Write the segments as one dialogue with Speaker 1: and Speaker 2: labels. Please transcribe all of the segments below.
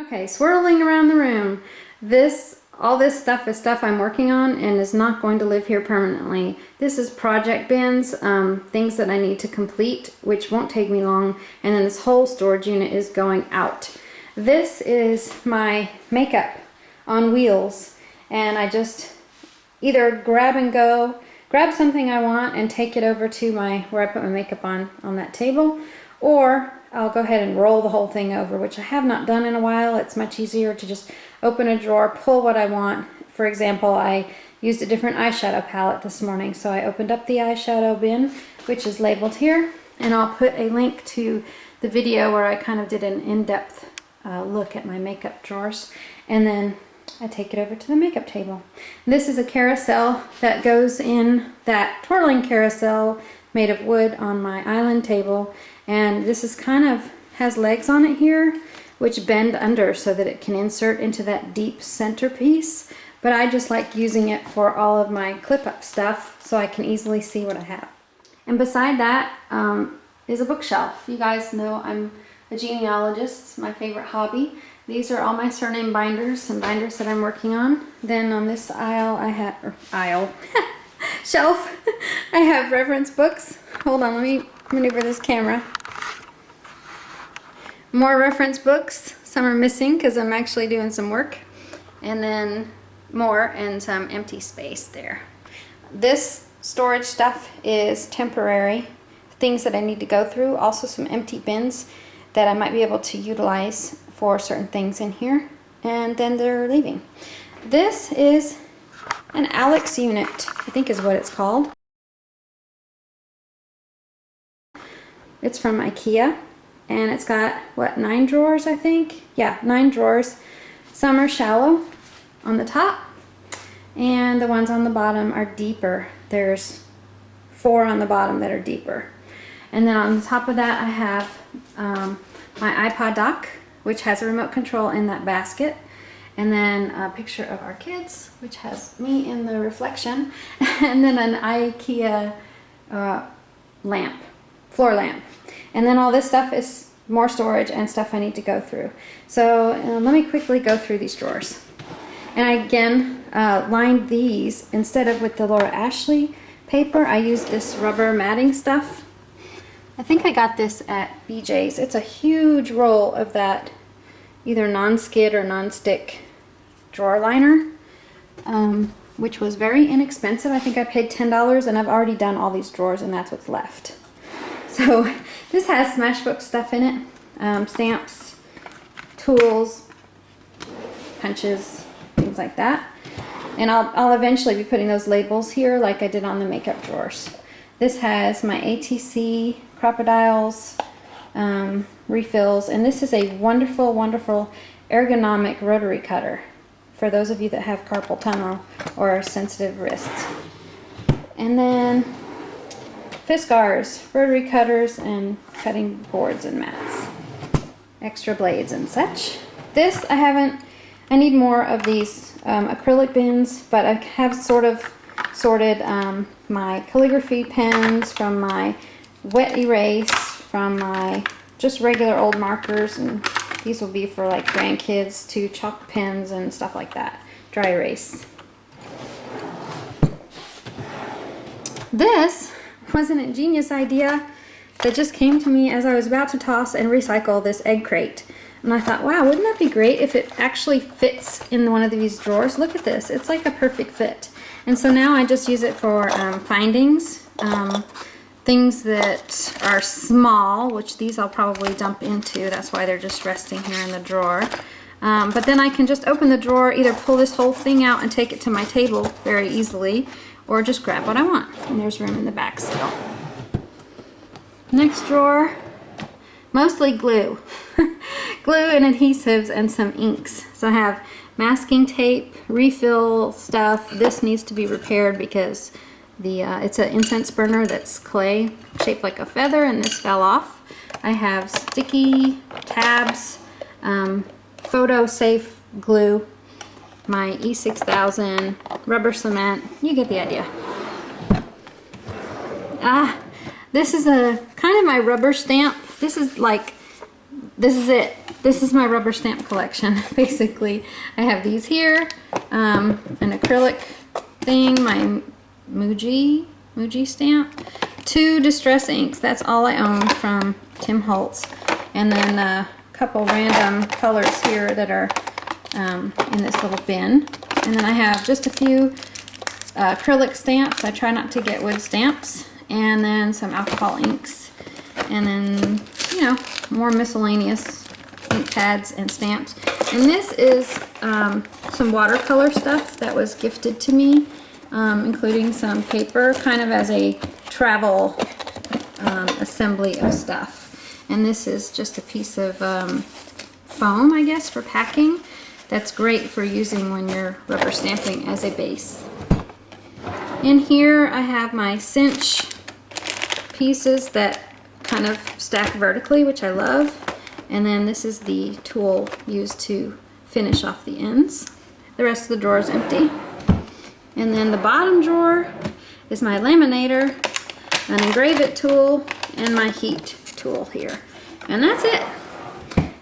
Speaker 1: Okay, swirling around the room. All this stuff is stuff I'm working on and is not going to live here permanently. This is project bins, things that I need to complete, which won't take me long, and then this whole storage unit is going out. This is my makeup on wheels, and I just either grab something I want and take it over to where I put my makeup on that table, or I'll go ahead and roll the whole thing over, which I have not done in a while. It's much easier to just open a drawer, pull what I want. For example, I used a different eyeshadow palette this morning, so I opened up the eyeshadow bin, which is labeled here, and I'll put a link to the video where I kind of did an in-depth look at my makeup drawers, and then I take it over to the makeup table. This is a carousel that goes in that twirling carousel made of wood on my island table, and this is has legs on it here which bend under so that it can insert into that deep centerpiece, but I just like using it for all of my clip-up stuff so I can easily see what I have. And beside that is a bookshelf. You guys know I'm a genealogist. It's my favorite hobby. These are all my surname binders and binders that I'm working on. Then on this shelf, I have reference books. Hold on, let me maneuver this camera. More reference books. Some are missing because I'm actually doing some work. And then more and some empty space there. This storage stuff is temporary. Things that I need to go through. Also some empty bins that I might be able to utilize for certain things in here. And then they're leaving. This is an Alex unit, I think is what it's called. It's from IKEA, and it's got, what, 9 drawers, I think? Yeah, 9 drawers. Some are shallow on the top, and the ones on the bottom are deeper. There's 4 on the bottom that are deeper. And then on the top of that, I have my iPod dock, which has a remote control in that basket. And then a picture of our kids, which has me in the reflection. And then an IKEA floor lamp. And then all this stuff is more storage and stuff I need to go through. So let me quickly go through these drawers. And I again lined these, instead of with the Laura Ashley paper, I used this rubber matting stuff. I think I got this at BJ's. It's a huge roll of that either non-skid or non-stick drawer liner, which was very inexpensive. I think I paid $10, and I've already done all these drawers, and that's what's left. So this has Smashbook stuff in it, stamps, tools, punches, things like that. And I'll eventually be putting those labels here like I did on the makeup drawers. This has my ATC crocodiles, refills, and this is a wonderful, wonderful ergonomic rotary cutter for those of you that have carpal tunnel or sensitive wrists. And then Fiskars, rotary cutters, and cutting boards and mats. Extra blades and such. This I need more of these acrylic bins, but I have sort of sorted my calligraphy pens from my wet erase, from my just regular old markers, and these will be for like grandkids, to chalk pens and stuff like that. Dry erase. This was an ingenious idea that just came to me as I was about to toss and recycle this egg crate. And I thought, wow, wouldn't that be great if it actually fits in one of these drawers? Look at this. It's like a perfect fit. And so now I just use it for findings, things that are small, which these I'll probably dump into. That's why they're just resting here in the drawer. But then I can just open the drawer, either pull this whole thing out and take it to my table very easily, or just grab what I want. And there's room in the back still. Next drawer, mostly glue. Glue and adhesives and some inks. So I have masking tape, refill stuff. This needs to be repaired because it's an incense burner that's clay shaped like a feather, and this fell off. I have sticky tabs, photo safe glue, my E6000, rubber cement. You get the idea. This is a kind of my rubber stamp. This is it. this is my rubber stamp collection. Basically, I have these here, an acrylic thing, my Muji stamp, 2 distress inks. That's all I own from Tim Holtz, and then a couple random colors here that are in this little bin. And then I have just a few acrylic stamps. I try not to get wood stamps, and then some alcohol inks, and then, you know, more miscellaneous ink pads and stamps. And this is some watercolor stuff that was gifted to me, including some paper, kind of as a travel assembly of stuff. And this is just a piece of foam, I guess, for packing. That's great for using when you're rubber stamping as a base. In here I have my cinch pieces that kind of stack vertically, which I love. And then this is the tool used to finish off the ends. The rest of the drawer is empty. And then the bottom drawer is my laminator, an engrave it tool, and my heat tool here. And that's it.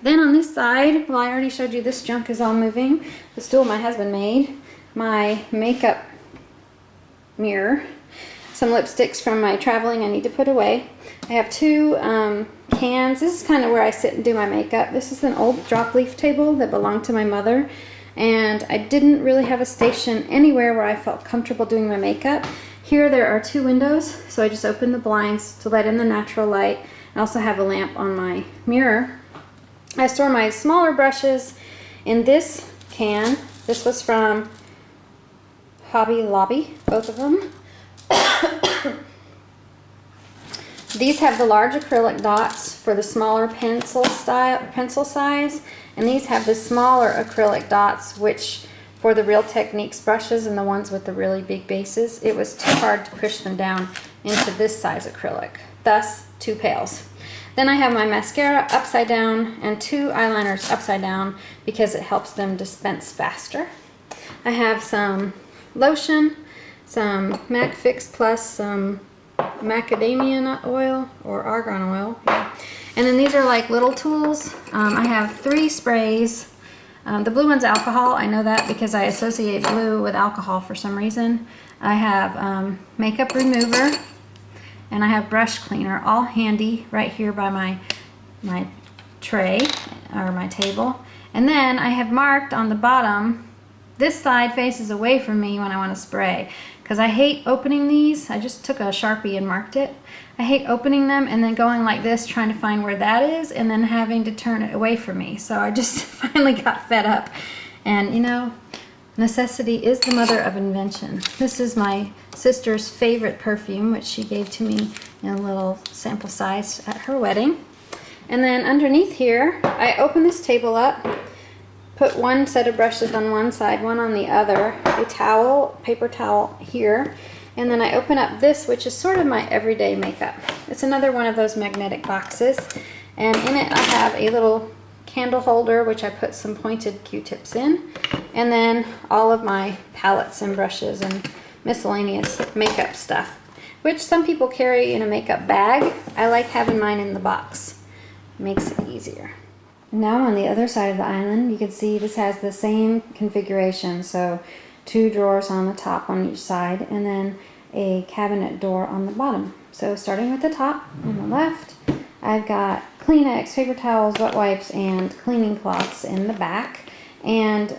Speaker 1: Then on this side, well, I already showed you this junk is all moving. The stool my husband made, my makeup mirror, some lipsticks from my traveling I need to put away. I have 2 cans. This is kind of where I sit and do my makeup. This is an old drop leaf table that belonged to my mother, and I didn't really have a station anywhere where I felt comfortable doing my makeup. Here there are 2 windows, so I just open the blinds to let in the natural light. I also have a lamp on my mirror. I store my smaller brushes in this can. This was from Hobby Lobby, both of them. These have the large acrylic dots for the smaller pencil size, and these have the smaller acrylic dots, which for the Real Techniques brushes and the ones with the really big bases, it was too hard to push them down into this size acrylic, thus 2 pails. Then I have my mascara upside down and 2 eyeliners upside down because it helps them dispense faster. I have some lotion, some MAC Fix Plus, some macadamia nut oil or argan oil, yeah. And then these are like little tools. I have 3 sprays. The blue one's alcohol. I know that because I associate blue with alcohol for some reason. I have makeup remover, and I have brush cleaner, all handy right here by my tray or my table. And then I have marked on the bottom, this side faces away from me when I want to spray, because I hate opening these. I just took a Sharpie and marked it. I hate opening them and then going like this trying to find where that is and then having to turn it away from me. So I just finally got fed up. And you know, necessity is the mother of invention. This is my sister's favorite perfume, which she gave to me in a little sample size at her wedding. And then underneath here, I open this table up, put 1 set of brushes on one side, 1 on the other, a towel, paper towel here, and then I open up this, which is sort of my everyday makeup. It's another one of those magnetic boxes, and in it I have a little candle holder, which I put some pointed Q-tips in, and then all of my palettes and brushes and miscellaneous makeup stuff, which some people carry in a makeup bag. I like having mine in the box. Makes it easier. Now on the other side of the island, you can see this has the same configuration. So 2 drawers on the top on each side, and then a cabinet door on the bottom. So starting with the top on the left, I've got Kleenex, paper towels, wet wipes, and cleaning cloths in the back. And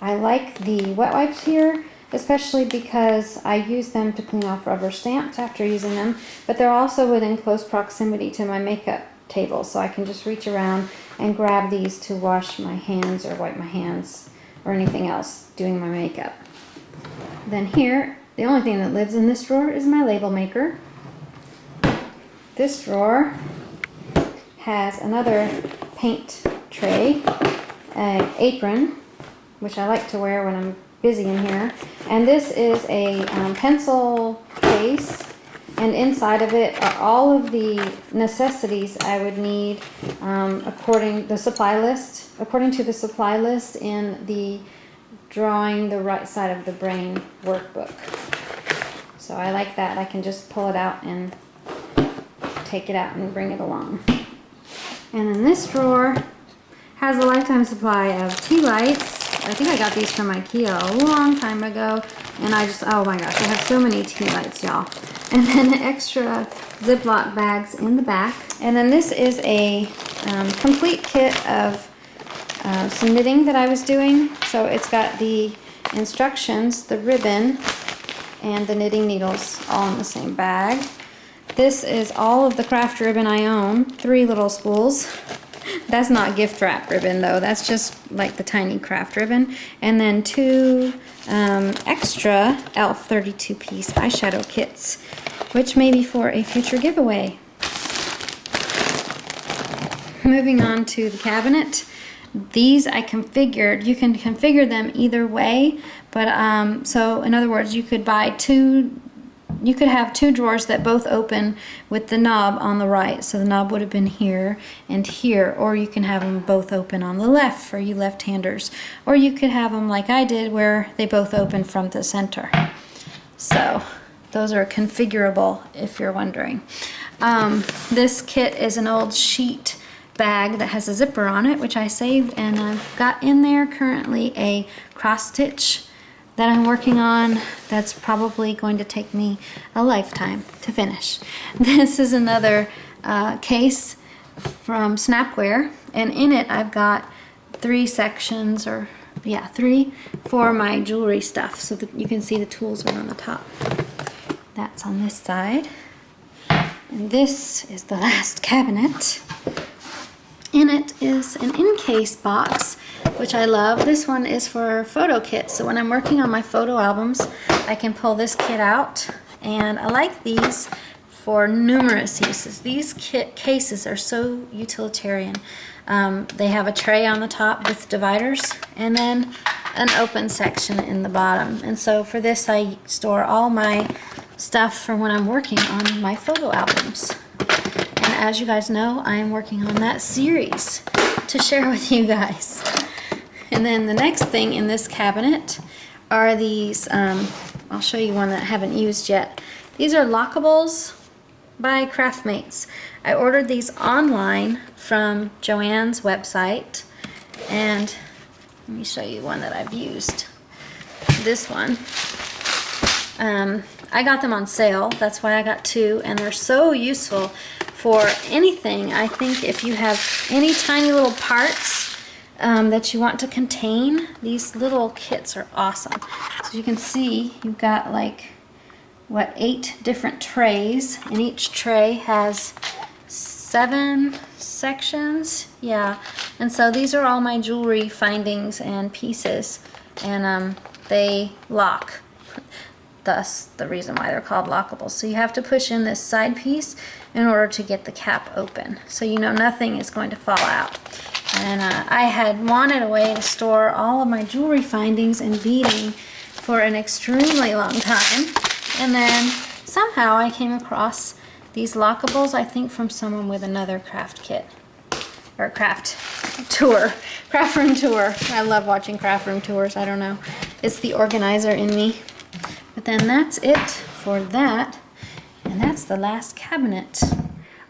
Speaker 1: I like the wet wipes here, especially because I use them to clean off rubber stamps after using them, but they're also within close proximity to my makeup table, so I can just reach around and grab these to wash my hands or wipe my hands or anything else doing my makeup. Then here, the only thing that lives in this drawer is my label maker. This drawer has another paint tray, an apron, which I like to wear when I'm busy in here, and this is a pencil case, and inside of it are all of the necessities I would need according to the supply list in the Drawing the Right Side of the Brain workbook. So I like that. I can just pull it out and take it out and bring it along. And in this drawer, has a lifetime supply of tea lights. I think I got these from IKEA a long time ago, and oh my gosh, I have so many tea lights, y'all. And then extra Ziploc bags in the back. And then this is a complete kit of some knitting that I was doing. So it's got the instructions, the ribbon, and the knitting needles all in the same bag. This is all of the craft ribbon I own, 3 little spools. That's not gift wrap ribbon though, that's just like the tiny craft ribbon. And then 2 extra e.l.f. 32-piece eyeshadow kits, which may be for a future giveaway. Moving on to the cabinet. These I configured. You can configure them either way, but so in other words, you could have 2 drawers that both open with the knob on the right, so the knob would have been here and here, or you can have them both open on the left for you left-handers, or you could have them like I did where they both open from the center. So those are configurable if you're wondering. This kit is an old sheet bag that has a zipper on it, which I saved, and I've got in there currently a cross stitch that I'm working on that's probably going to take me a lifetime to finish. This is another case from Snapware, and in it I've got 3 sections, or yeah, 3 for my jewelry stuff, so that you can see the tools are on the top. That's on this side. And this is the last cabinet. In it is an incase box, which I love. This one is for photo kits, so when I'm working on my photo albums, I can pull this kit out, and I like these for numerous uses. These cases are so utilitarian. They have a tray on the top with dividers, and then an open section in the bottom. And so for this, I store all my stuff for when I'm working on my photo albums. And as you guys know, I am working on that series to share with you guys. And then the next thing in this cabinet are these, I'll show you one that I haven't used yet. These are lockables by Craftmates. I ordered these online from Joanne's website, and let me show you one that I've used. This one. I got them on sale, that's why I got 2, and they're so useful for anything. I think if you have any tiny little parts that you want to contain, these little kits are awesome. So you can see you've got like, what, 8 different trays, and each tray has 7 sections. Yeah, and so these are all my jewelry findings and pieces, and they lock. Thus the reason why they're called lockables. So you have to push in this side piece in order to get the cap open, so you know nothing is going to fall out. And I had wanted a way to store all of my jewelry findings and beading for an extremely long time, and then somehow I came across these lockables, I think from someone with another craft kit, or craft room tour. I love watching craft room tours, I don't know. It's the organizer in me. But then that's it for that, and that's the last cabinet.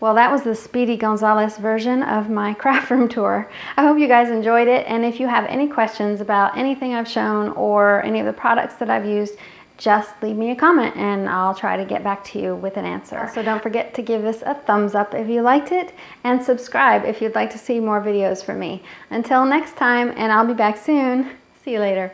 Speaker 1: Well, that was the Speedy Gonzalez version of my craft room tour. I hope you guys enjoyed it, and if you have any questions about anything I've shown or any of the products that I've used, just leave me a comment and I'll try to get back to you with an answer. So don't forget to give this a thumbs up if you liked it, and subscribe if you'd like to see more videos from me. Until next time, and I'll be back soon. See you later.